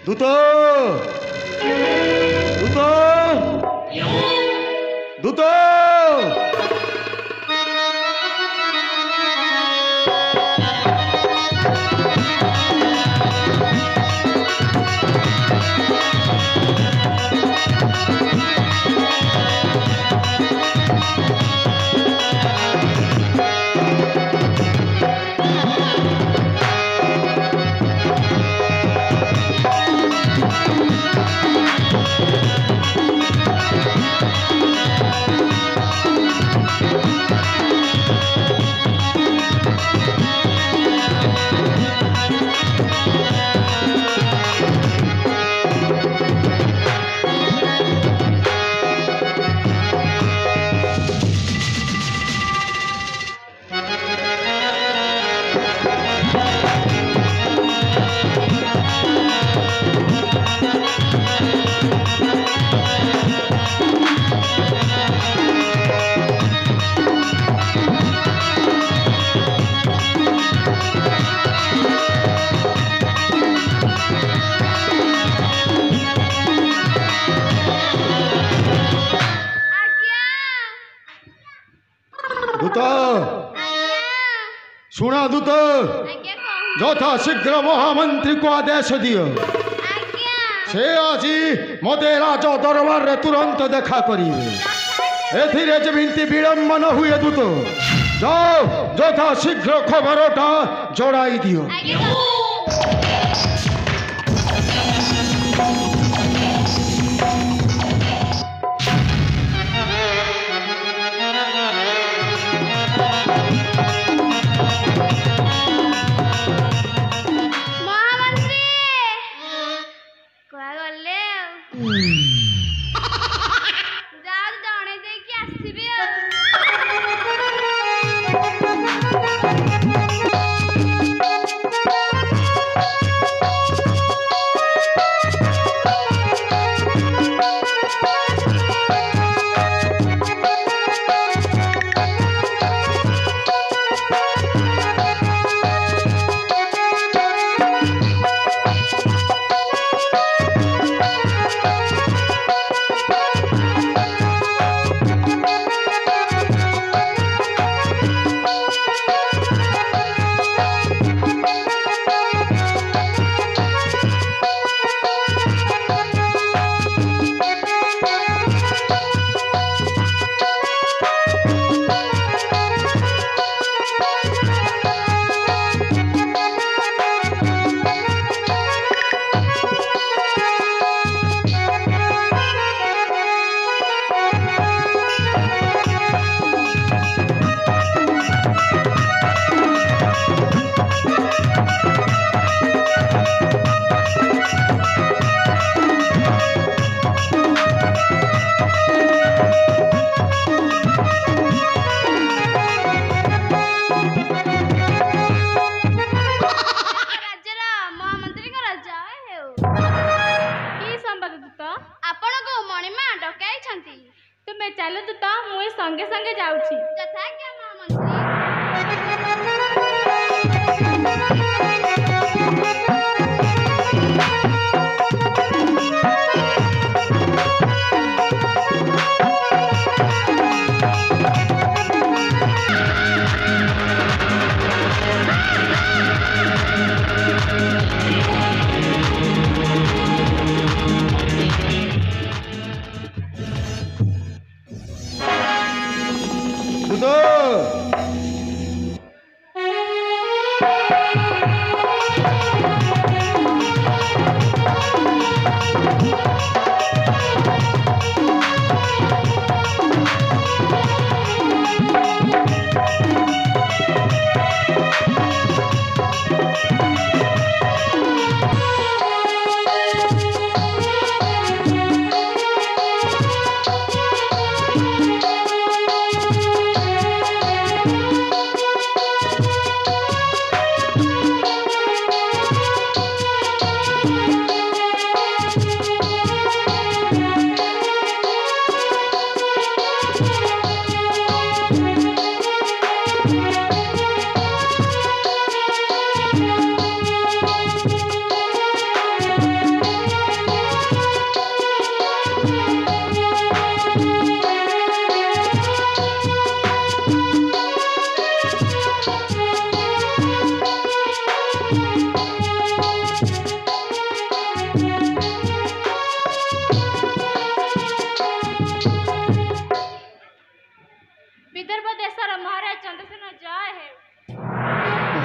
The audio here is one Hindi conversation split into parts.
दूत दूत दूत शुण दूत यथा शीघ्र महामंत्री को आदेश दियो से आज मत राज दरबार रे तुरंत देखा करेंगे एथिरे जेमिति विलंब न हुए दूत जाओ यथा शीघ्र खबरटा जड़ाई दियो। तुम्हें चलो तो मुझे संगे संगे जाऊँ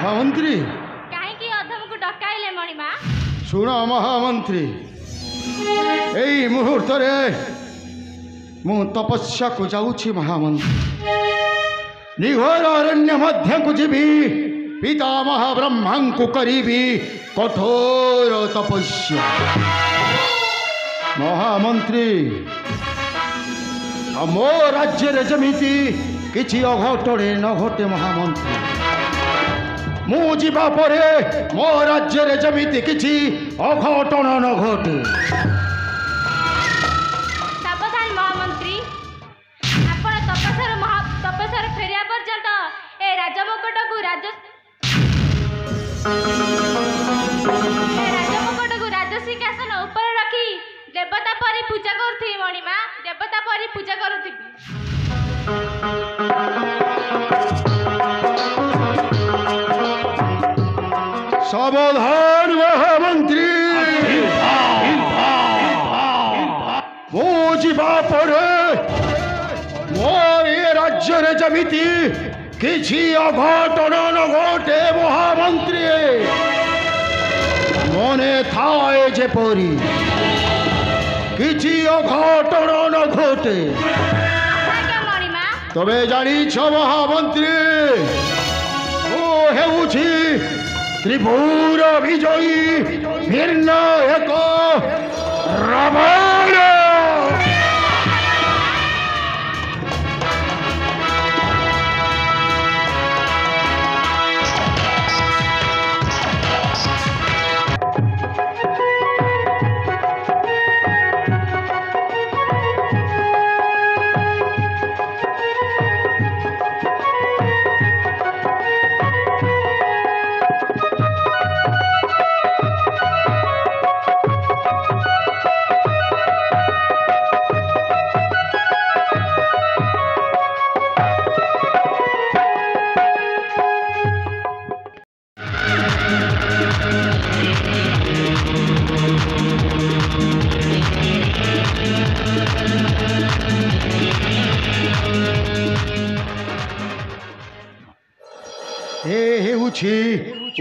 महामंत्री କାହିଁକି ଅଧମକୁ ଡକାଇଲେ ମଣିମା? ଶୁଣ महामंत्री ଏଇ ମୁହୂର୍ତ୍ତରେ ମୁଁ ତପସ୍ୟାକୁ ଯାଉଛି महामंत्री निघोर अरण्य मध्यକୁ ଯିବି पितामह ब्रह्माଙ୍କୁ କରିବି कठोर तपस्या महामंत्री मो राज्य जमीती किछि अघटणे न घटे महामंत्री मु जीवा परे मो राज्य जमीती किछि अघटण न घटे ସାବଧାନ ମହାମନ୍ତ୍ରୀ ଆପଣ ତପସ୍ୟାରୁ ଫେରିବା ପର୍ଯ୍ୟନ୍ତ ଏ ରାଜମୁକୁଟକୁ ରାଜସିଂହାସନ ଉପରେ ରଖି ଦେବତା ପରି ପୂଜା କରୁଥିବି ମଣିମା ଦେବତା ପରି ପୂଜା କରୁଥିବି सावधान महामंत्री मु जीवा परे मोर ए राज्य जमीती किछि अघटन न घटे महामंत्री मने थाए जेपरी किछि अघटन न घटे ଆଜ୍ଞା ମଣିମା तबे जानिछ महामंत्री ओ हेउछि त्रिपुर विजयी भिन्न एक रावण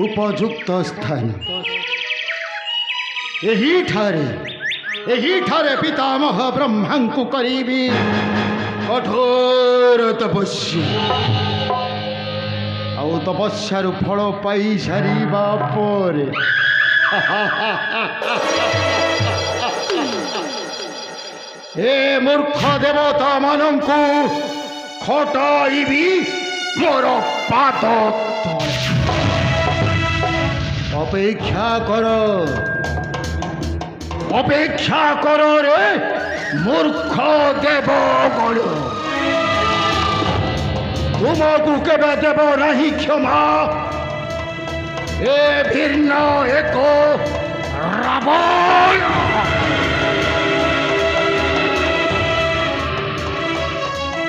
उपयुक्त स्थान यही ठारे पितामह ब्रह्मांकु करीबी कठोर तपस्या आउ तपस्यार फल पाई सारिबा परे ए मूर्ख देवता मानंकु खटाइबी मोर पाद अपेक्षा करो रे मूर्ख देवगण तुमको केवे देव नहीं क्षमा ए भिन्न एक रावण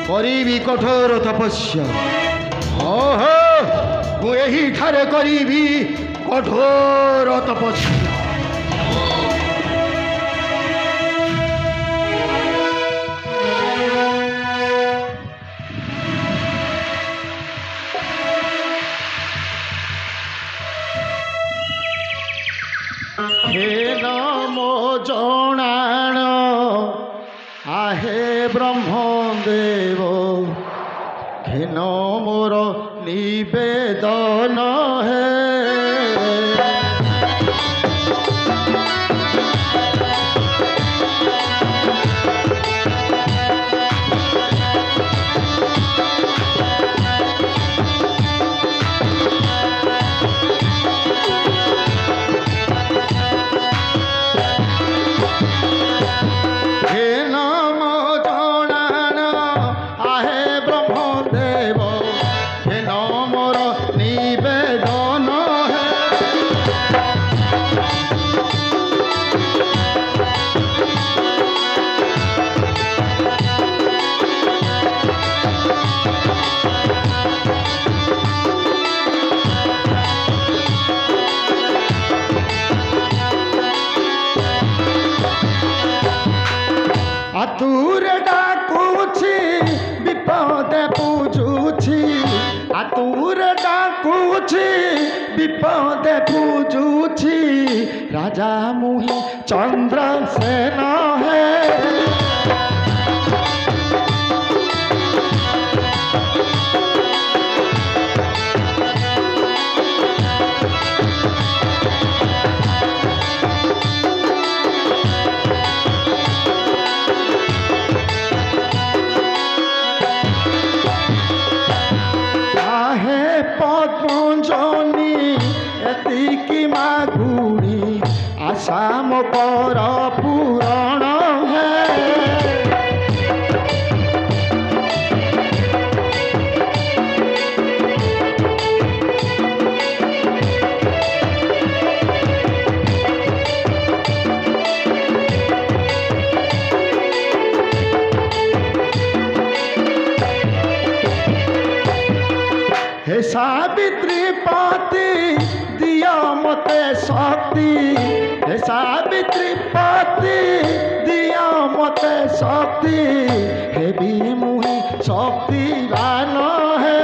करीबी कठोर तपस्या ओहो मु यही ठारे करीबी कठोर तपस्या हे नमो जनाण आहे ब्रह्मदेव घेन मोर निवेदन है आतुर डाकुछि विपद पूजुछि आतुर डाकुछि विपदे पूजुछि राजा मुहि चंद्रसेन है। पद्मजनी एतिकी मागुणी आशा मोर पूरण है। हे सावित्री पति दिया मते शक्ति, हे सावित्री पति दिया मते शक्ति, हे भी मुहि शक्तिवान है।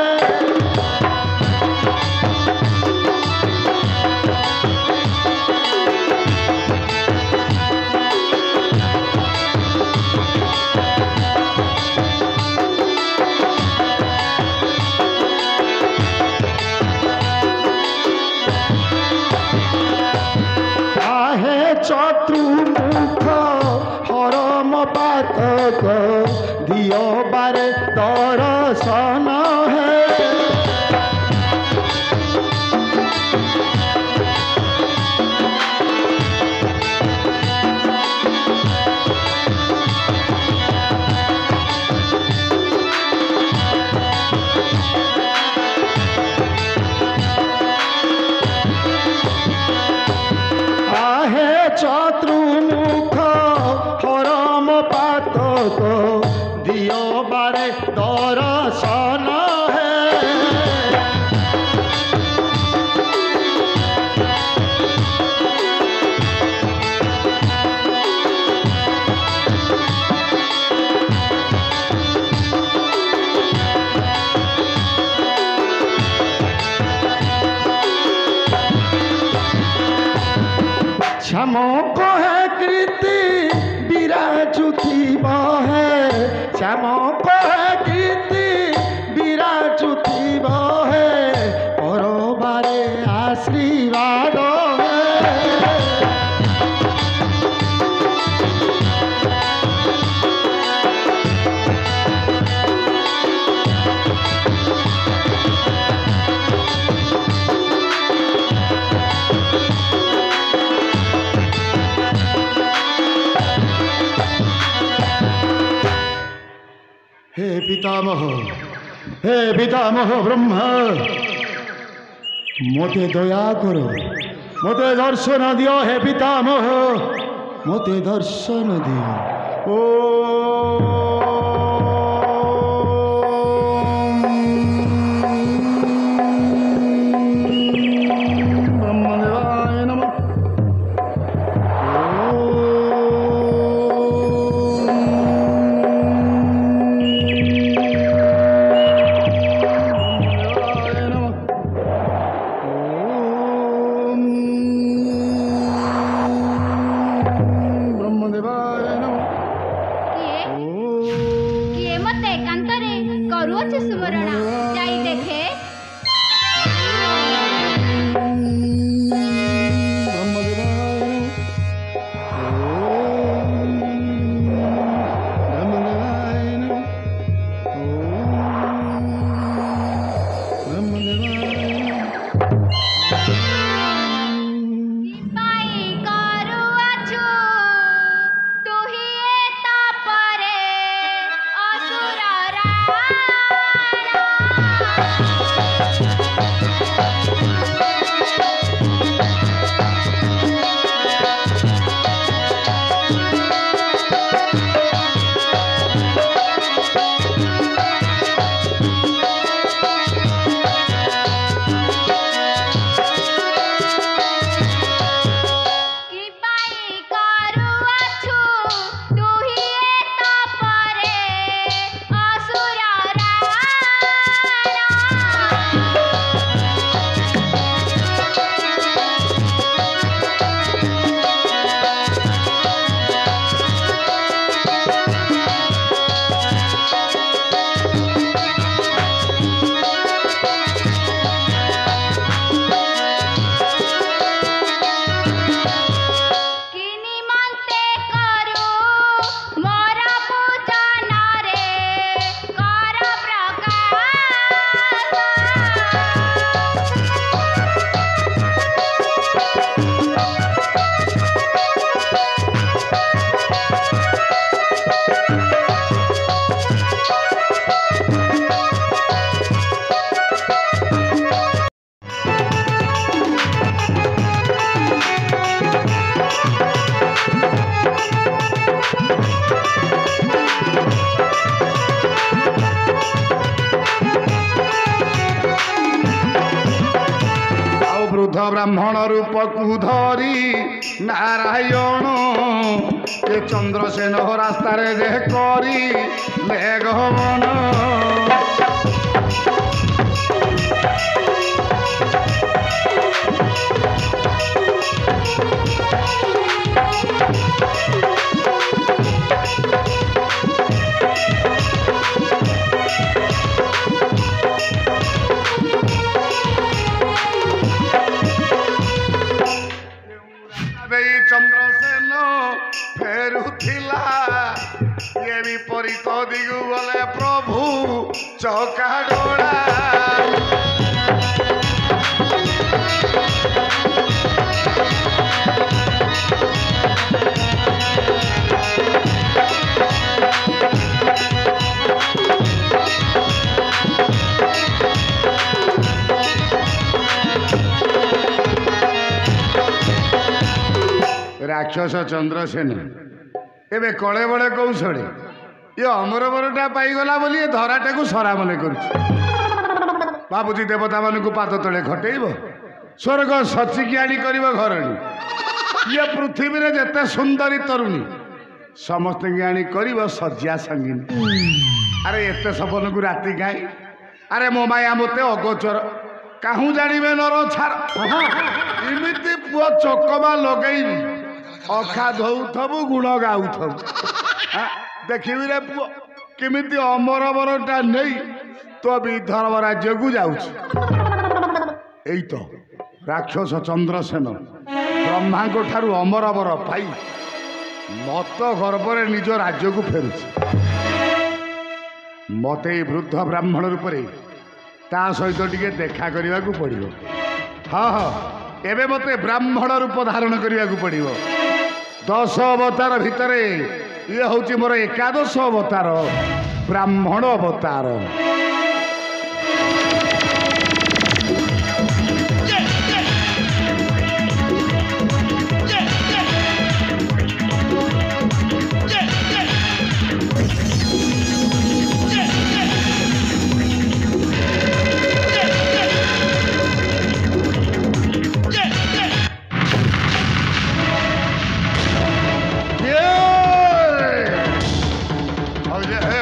चतुर्मुख हरम पातक दियो बारे दर्शन है। चतुर्मुख हरम पातक दियो बारे दर्शन है। श्याम कहे कृति विराजुथिब है, श्याम कहे कृति विराजुथिब है, परबारे आशीर्वाद है। हे पितामह ब्रह्मा मोते दया करो, मोते दर्शन दियो। हे पितामह मोते दर्शन दियो। ओ ब्राह्मण रूप को धरी नारायण ए चंद्रसेन रास्ता रे दे करी ले गमन चंद्रसेन फेरुथिला ये विपरीत दिगु गले प्रभु चौका डोड़ा राक्षस चंद्रसेन एबे कले बड़े कौशले ये अमर बरटा पाईगला बोली ये धराटा को सरा मन कर बाबूजी देवता मान को पाद तले खटेब स्वर्ग सचिकी आनी कर घरणी ये पृथ्वी रे जेते सुंदरी तरुणी समस्त आनी कर सज्जा संगीनी अरे एते सपन को राति गाई अरे मो माया मते अगोचर काहू जानिबे नर छार इमिति पुआ चकमा लगेइबी अखा धौथबु गुण गाउथबु देखिबी रे पुआ किमिति अमर बरटा नहीं तो विदर्भ राज्य को जाउछ एई तो राक्षस चंद्रसेन ब्रह्मा को ठारू अमर बर पाई मत गर्भ रे निज राज्य को फेरुछ मते वृद्ध ब्राह्मण रूप रे ता सहित टिके देखा करने को पड़ो हाँ हाँ एवं मत ब्राह्मण रूप धारण करने को पड़ो 10 अवतार भितर ये हूँ मोर एकादश अवतार ब्राह्मण अवतार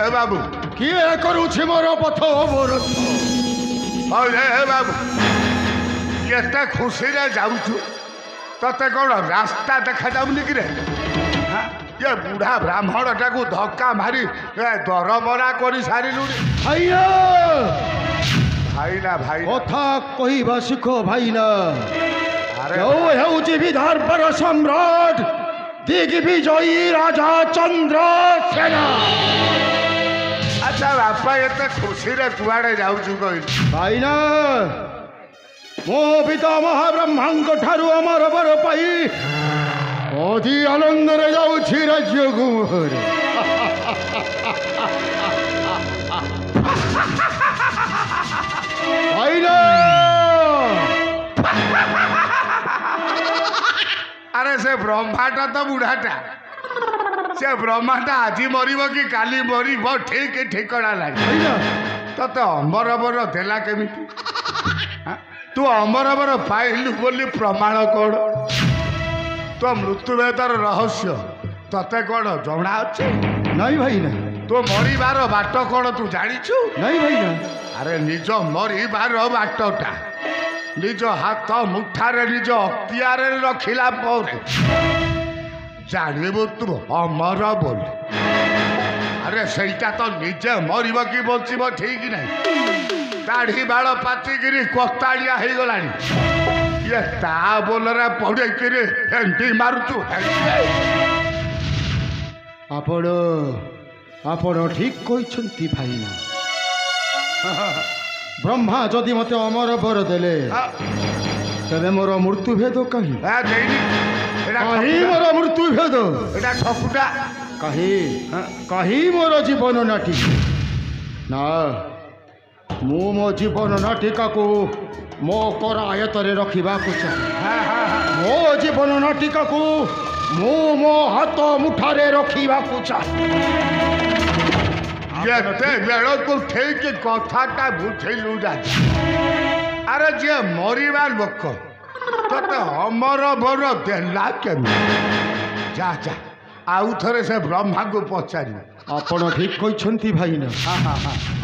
बाबू किए करुछि मोर पथ अवरोध बाबू केते खुशी रे जाऊछु तते कौन रास्ता देखा जाऊनी कि रे ये बुढ़ा ब्राह्मण टाकू धक्का मारी दरमरा कर सारू भाईना भाईना भाई कथा कहवा शिख भाईना अरे हेउछि विदर्भर सम्राट दिग्विजयी राजा चंद्रसेन अच्छा बापा एते खुशी रे कुआड़े जाऊछु कहि भाईना मो पिता महाब्रह्मांक ठारू अमर बर पाई अति आनंद रे जाऊछि राज्य कुमार भाईना अरे से ब्रह्माटा तो बुढ़ाटा से ब्रह्माटा आज मरब कि काली मरब ठीक ठिकଣା लगे तते अमरबर देला केमिति तू अमरबर पाइलु बोली प्रमाण कौन तो मृत्युभेदर रहस्य तते कौन जଣା अच्छे नहीं भाईना तो मरबार बाट कौन तू जानिछु नहीं भाईना अरे निज मरबार बाटटा निज हाथ मुठारे निज अख्तियार रखिला पर जानबू तू अमर बोल अरे सहीटा तो निजे मरब कि बचब ठीक नहीं दाढ़ी बाल पाचिकी कताड़िया हो गला ये ता बोलरे पड़े हेंटी मारुचु आपण ठीक कहते भाईना ब्रह्मा जदि मते अमर बर देले तेरे मोर मृत्यु भेद कहीं कहीं मोर मृत्यु भेद ठकुटा कहीं मोर जीवन नाटी ना मु मो जीवन नाटिका को मो कर आयत रखा चाहे मो जीवन नाटिका को मु मो हाथ मुठारे रखा चाहे बेड़ को ठीक कथाटा बुझेलु अरे जे मरवा लोक ତତେ ଅମର ବର ଦେଲା କେମିତି? ଯା ଯା ଆଉ ଥରେ ସେ ବ୍ରହ୍ମାଙ୍କୁ ପଚାରିବ। ଆପଣ ଠିକ କହିଛନ୍ତି ଭାଇନା,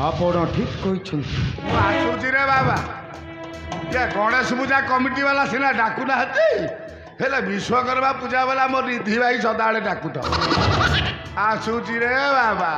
ଆପଣ ଠିକ କହିଛନ୍ତି। ମୁଁ ଆସୁଛି ରେ ବାବା। ଯେ ଗଣେଶ ପୂଜା କମିଟି ବାଲା ସିନା ଡାକୁନାହାନ୍ତି, ହେଲେ ବିଶ୍ୱକର୍ମା ପୂଜା ବାଲା ମୋ ନିଧି ଭାଇ ସଦାବେଳେ ଡାକୁଥ। ଆସୁଛି ରେ ବାବା।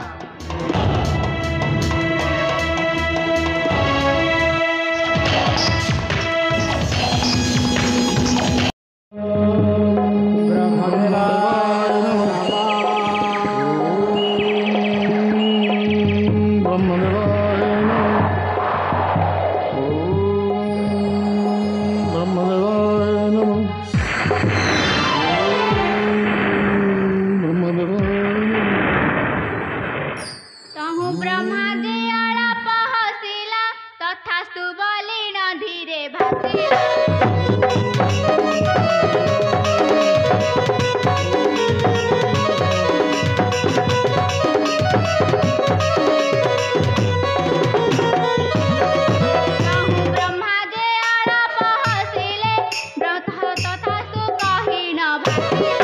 तहु ब्रह्मा जे अळप हसिला तथास्तु बलिन धीरे भासिला। तहु ब्रह्मा जे अळप हसिले तथास्तु कहिन भासिले।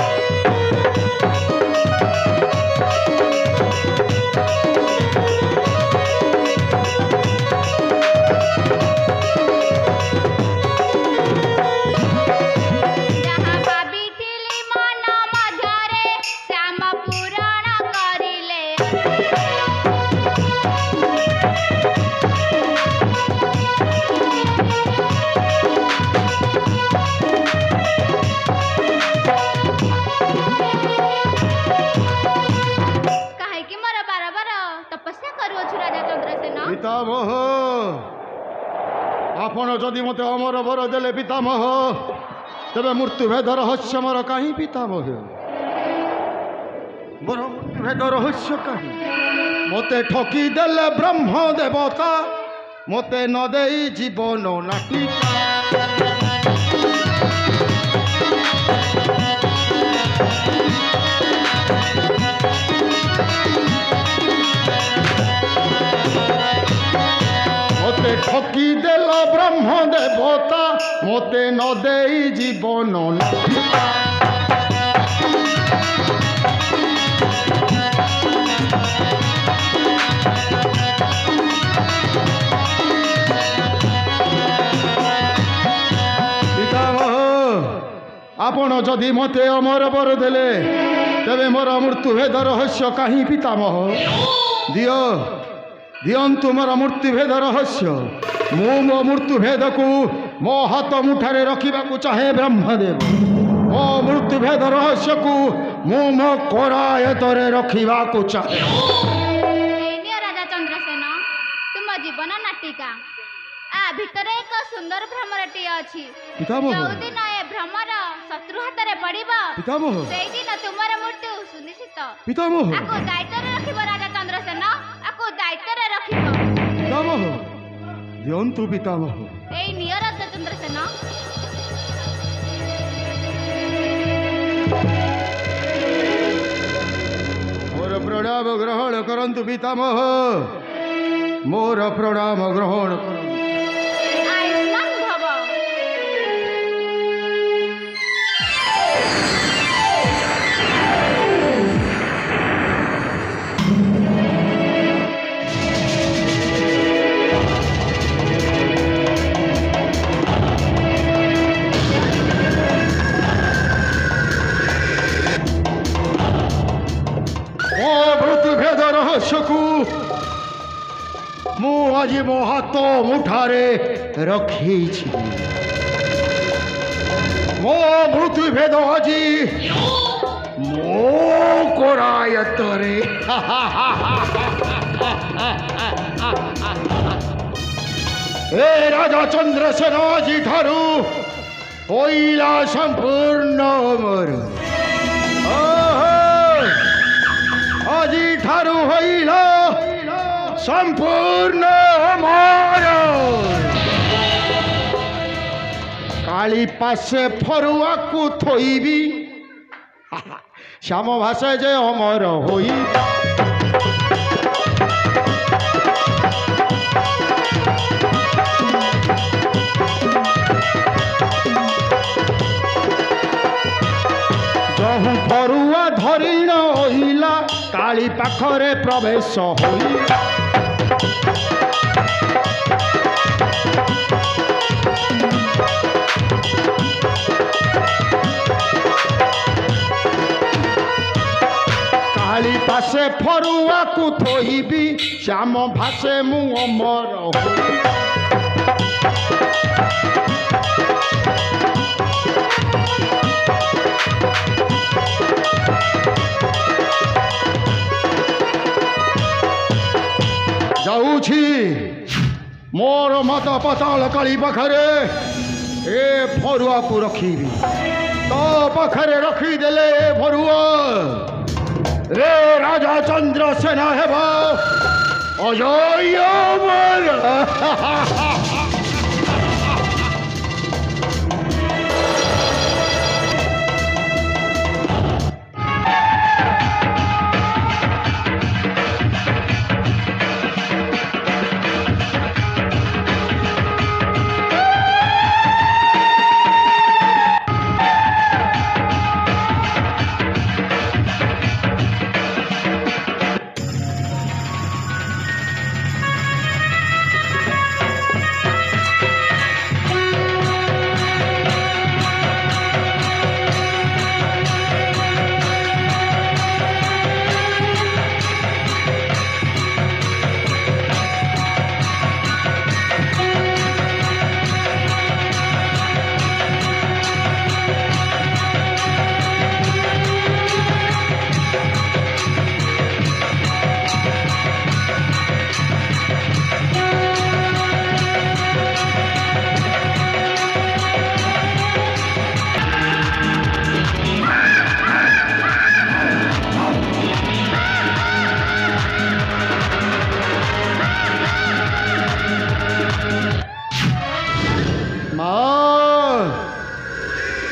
जहाँ भाविथिली मन मध्यरे श्याम पूरण करिले। काहेकि मोर बारबार तपस्या करुअछु राजा चंद्रसेन? ପିତାମହ, ଆପଣ ଯଦି ମୋତେ ଅମର ବର ଦେଲେ ପିତାମହ, ତେବେ ମୃତ୍ୟୁଭେଦ ରହସ୍ୟ ମୋର କାହିଁ ପିତାମହ? ମୋର ମୃତ୍ୟୁଭେଦ ରହସ୍ୟ କାହିଁ? ମୋତେ ଠକି ଦେଲେ ବ୍ରହ୍ମ ଦେବତା, ମୋତେ ନ ଦେଇ ଜୀବନ ନାଟିକା। ମୋତେ ଠକି ଦେଲ ବ୍ରହ୍ମ ଦେବତା, ମୋତେ ନ ଦେଇ ଜୀବନ ନାଟିକା। ପିତାମହ, ଆପଣ ଯଦି ମୋତେ ଅମର ବର ଦେଲେ, ତେବେ ମୋର ମୃତ୍ୟୁଭେଦ ରହସ୍ୟ କାହିଁ ପିତାମହ? ଦିଅନ୍ତୁ ମୋର ମୃତ୍ୟୁଭେଦ ରହସ୍ୟ। ମୁଁ ମୋ ମୃତ୍ୟୁଭେଦକୁ ମୋ ହାତ ମୁଠାରେ ରଖିବାକୁ ଚାହେଁ ବ୍ରହ୍ମଦେବ। ମୋ ମୃତ୍ୟୁଭେଦ ରହସ୍ୟକୁ ମୁଁ ମୋ କରାୟତରେ ରଖିବାକୁ ଚାହେଁ। ଏଇନିଅ ରାଜା ଚନ୍ଦ୍ରସେନ, ତୁମ ଜୀବନ ନାଟିକା। ଆ ଭିତରେ ଏକ ସୁନ୍ଦର ଭ୍ରମରଟିଏ ଅଛି। ପିତାମହ, ଯୋଉଦିନ ଏ ଭ୍ରମର ଶତ୍ରୁ ହାତରେ ପଡ଼ିବ, ପିତାମହ, ସେଇଦିନ ତୁମର ମୃତ୍ୟୁ ସୁନିଶ୍ଚିତ। ପିତାମହ, ଆକୁ ଦାୟିତ୍ୱରେ ରଖିବ ରାଜା ଚନ୍ଦ୍ରସେନ, ଆକୁ ଦାୟିତ୍ୱରେ ରଖିବ। ପିତାମହ, ଦିଅନ୍ତୁ ପିତାମହ। ଏଇ ନିଅ ରାଜା ଚନ୍ଦ୍ରସେନ। ମୋର ପ୍ରଣାମ ଗ୍ରହଣ କରନ୍ତୁ ପିତାମହ, ମୋର ପ୍ରଣାମ ଗ୍ରହଣ କରନ୍ତୁ। ଆୟୁଷ୍ମାନ ଭବ। ମୋ ମୃତ୍ୟୁଭେଦ ରହସ୍ୟକୁ ମୁଁ ଆଜି ମୋ ହାତ ମୁଠାରେ ରଖିଛି। ମୋ ମୃତ୍ୟୁଭେଦ ଆଜି ମୋ କରାୟତରେ। ଏ ରାଜା ଚନ୍ଦ୍ରସେନ ଆଜିଠାରୁ ହୋଇଲା ସମ୍ପୂର୍ଣ୍ଣ ମୋର। ଆଜିଠାରୁ ହୋଇଲା ସମ୍ପୂର୍ଣ୍ଣ ମୋର। କାଳି ପାଶେ ଫରୁଆକୁ ଥୋଇବି, ଶ୍ୟାମ ଭାଷେ ଯେ ଅମର ହୋଇ। काली पाखरे प्रवेश होई काली पासे फरुआ को थोइबी श्याम भासे मु अमर होई जाऊछी मोर मत पताल काली पाखरे ए फरुआ को रखीबी तो पाखरे रखीदेले ए फरुआ रे राजा चंद्रसेना हेब अजय अमर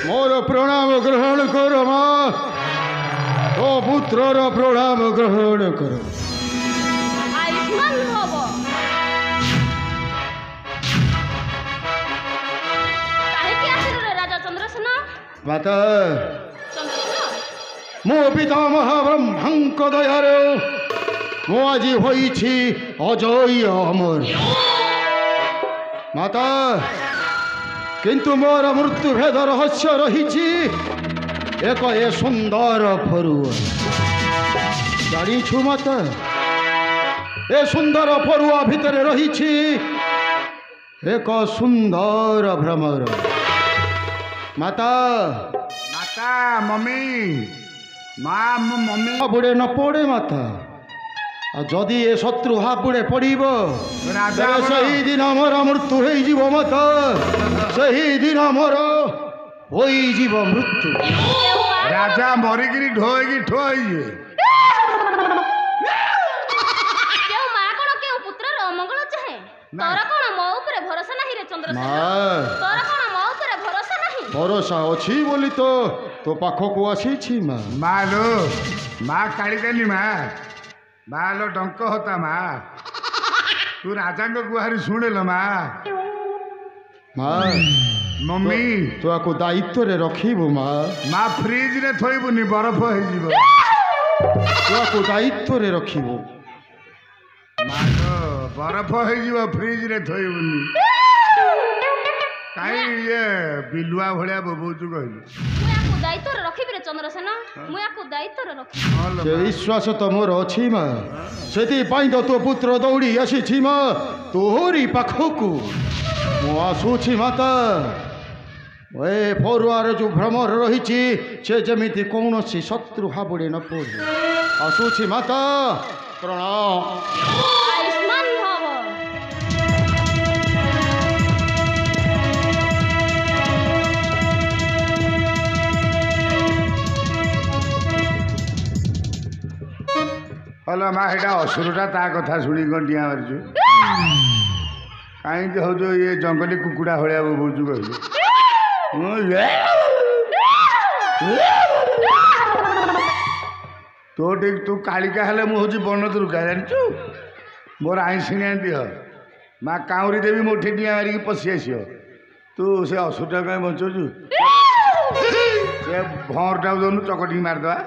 मोर प्रणाम ग्रहण कर माँ तो पुत्रर प्रणाम ग्रहण कर आयुष्मान भव काहेकि आसिल रे राजा चंद्रसेना माता चंद्रसेना मो पितामह ब्रह्मंक दयारे मो आज होइछि अजय अमर माता किंतु मोर मृत्यु भेद रहस्य रही एक ए सुंदर फरुआ जानिछु माता ए सुंदर फरुआ भितर रही एक सुंदर भ्रमर माता माता मम्मी माँ मम्मी बुड़े न पड़े माता जदि ए शत्रु हापुड़े पड़ब से दिन मोर मृत्यु हो माता से दिन मोर हो मृत्यु राजा मरिकी ढोई ठोइए केउ मां कोन केउ पुत्रर अमंगल चाहे तोरा कोन मो ऊपर भरोसा नाही रे चंद्रसेना तोरा कोन मो ऊपर भरोसा नाही भरोसा अछि बोली तो पाखकु आसी माँ माँ लो माँ काली माँ माँ लो डंक होता माँ तू राजा गुहारी शुणेल माँ माँ मम्मी तो आपको दायित्व रे रखीबु माँ माँ फ्रिज रे थोइबुनी बरफ हो तो आपको दायित्व रे रखीबु माँ तो बरफ हो फ्रिज रे थोइबुनी काई ये बिलुआ भलिया बोबौचु कहलु दायित्व रखिबि रे चंद्रसेना मुया को दायित्व रखि से विश्वास तो मोर अछि माँ सेति पाई तो तो पुत्र दौड़ी आसी माँ तोहरी पाखकु मु आसुछि माता ए फरुआर जो भ्रमर रही से जमीती कौन शत्रु हाबुड़े न पड़े आसुछि माता प्रणाम आयुष्मान भव हलो माँ एटा असुरटा ता कथा शुणी डिया मारचु कहीं हो जो ये जंगली कुकुड़ा भलिया बोबौचु कहलु तो ठीक तू कालिका हेले मु होची बन दुर्गा जानचु मोर आईसिणिया दिह माँ काउरी देवी मोठी डिया मारिकी पशि आसियो तू से असुरटा कहीं बचौचु ଏ ଭଅଁରଟାକୁ ଦଉନୁ ଚକଟିକି ମାରିଦେବା